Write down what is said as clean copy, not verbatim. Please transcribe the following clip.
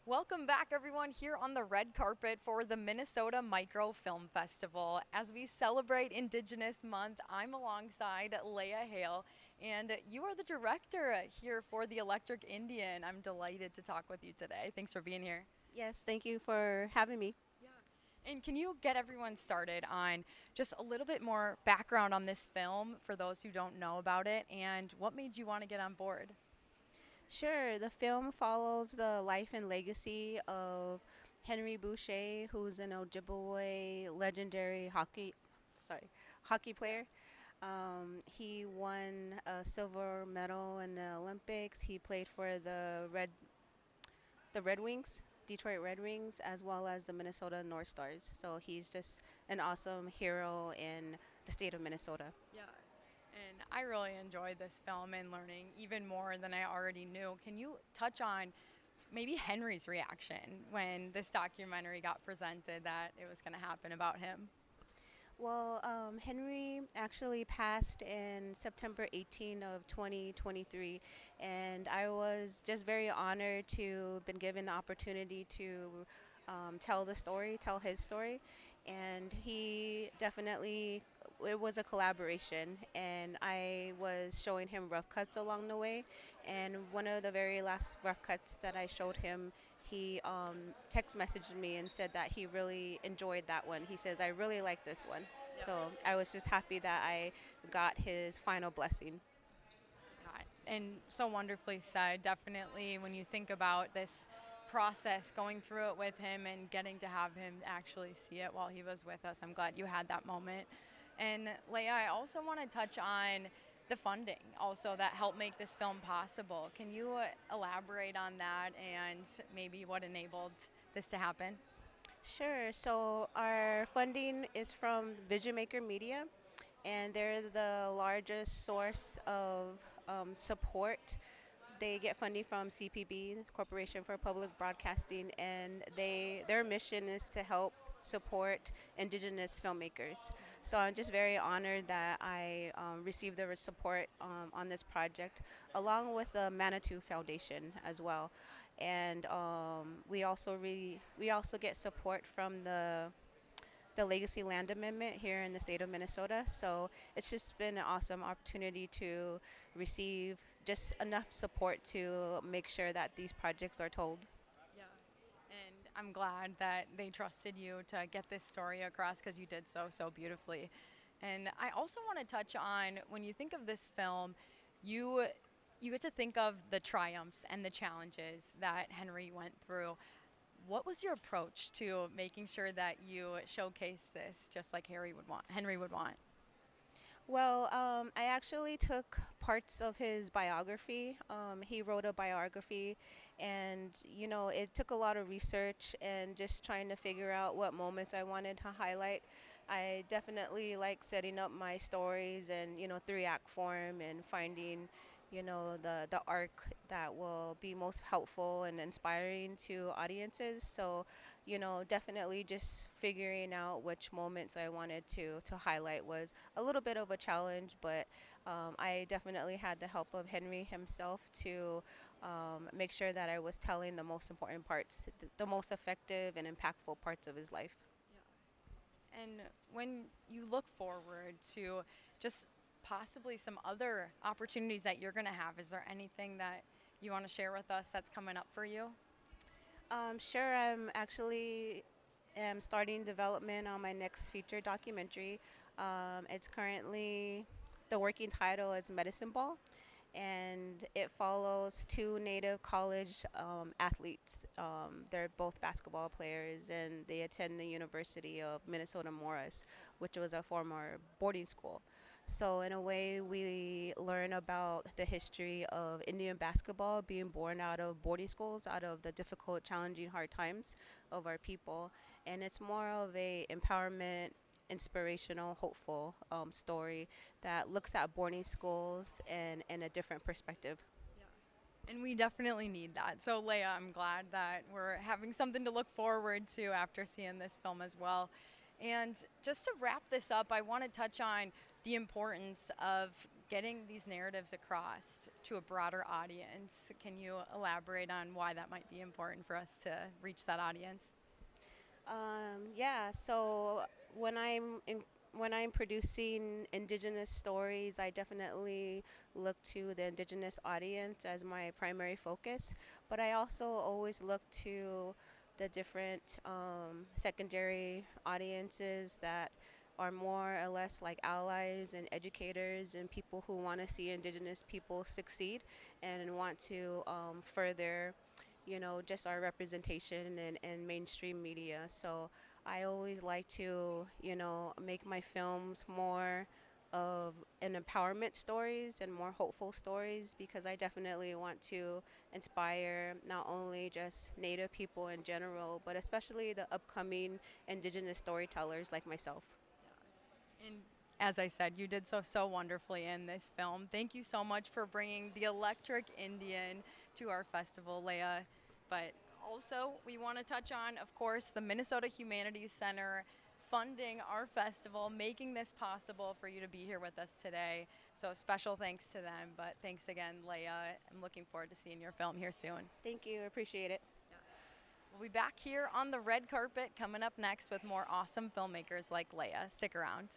Welcome back, everyone, here on the red carpet for the Minnesota Micro Film Festival. As we celebrate Indigenous Month, I'm alongside Leya Hale, and you are the director here for the Electric Indian. I'm delighted to talk with you today. Thanks for being here. Yes, thank you for having me. And can you get everyone started on just a little bit more background on this film for those who don't know about it, and what made you want to get on board? Sure, the film follows the life and legacy of Henry Boucher, who's an Ojibwe legendary hockey player. He won a silver medal in the Olympics. He played for the Red Wings, Detroit Red Wings, as well as the Minnesota North Stars. So he's just an awesome hero in the state of Minnesota. Yeah. And I really enjoyed this film and learning even more than I already knew. Can you touch on maybe Henry's reaction when this documentary got presented that it was going to happen about him? Well, Henry actually passed in September 18 of 2023, and I was just very honored to been given the opportunity to tell the story, tell his story, and he definitely it was a collaboration, and I was showing him rough cuts along the way, and one of the very last rough cuts that I showed him, he text messaged me and said that he really enjoyed that one. He says, I really like this one. So I was just happy that I got his final blessing. And so wonderfully said. Definitely, when you think about this process, going through it with him and getting to have him actually see it while he was with us, I'm glad you had that moment. And Leya, I also want to touch on the funding also that helped make this film possible. Can you elaborate on that and maybe what enabled this to happen? Sure. So our funding is from Vision Maker Media, and they're the largest source of support. They get funding from CPB, Corporation for Public Broadcasting, and their mission is to help support Indigenous filmmakers. So I'm just very honored that I received the support on this project, along with the Manitou Foundation as well. And we also get support from the Legacy Land Amendment here in the state of Minnesota. So it's just been an awesome opportunity to receive just enough support to make sure that these projects are told. Yeah. And I'm glad that they trusted you to get this story across because you did so beautifully. And I also want to touch on when you think of this film, you you get to think of the triumphs and the challenges that Henry went through. What was your approach to making sure that you showcase this just like Henry would want? Well, I actually took parts of his biography. He wrote a biography, and it took a lot of research and just trying to figure out what moments I wanted to highlight. I definitely like setting up my stories and 3-act form and finding the arc that will be most helpful and inspiring to audiences. So definitely just figuring out which moments I wanted to highlight was a little bit of a challenge, but I definitely had the help of Henry himself to make sure that I was telling the most important parts, the most effective and impactful parts of his life. And when you look forward to just possibly some other opportunities that you're going to have, is there anything that you want to share with us that's coming up for you? Sure, I'm actually am starting development on my next feature documentary. It's currently the working title is Medicine Ball, and it follows two Native college athletes. They're both basketball players, and they attend the University of Minnesota Morris, which was a former boarding school. So in a way, we learn about the history of Indian basketball being born out of boarding schools, out of the difficult, challenging, hard times of our people, and it's more of a empowerment, inspirational, hopeful story that looks at boarding schools and in a different perspective. And we definitely need that. So, Leya, I'm glad that we're having something to look forward to after seeing this film as well. And just to wrap this up, I want to touch on the importance of getting these narratives across to a broader audience. Can you elaborate on why that might be important for us to reach that audience? Yeah, so when when I'm producing Indigenous stories, I definitely look to the Indigenous audience as my primary focus, but I also always look to the different secondary audiences that are more or less like allies and educators and people who want to see Indigenous people succeed and want to further, just our representation and mainstream media. So I always like to, make my films more of an empowerment stories and more hopeful stories, because I definitely want to inspire not only just Native people in general, but especially the upcoming Indigenous storytellers like myself. And as I said, you did so wonderfully in this film. Thank you so much for bringing the Electric Indian to our festival, Leya. But also, we want to touch on, of course, the Minnesota Humanities Center funding our festival, making this possible for you to be here with us today. So special thanks to them. But thanks again, Leya. I'm looking forward to seeing your film here soon. Thank you. Appreciate it. We'll be back here on the red carpet coming up next with more awesome filmmakers like Leya. Stick around.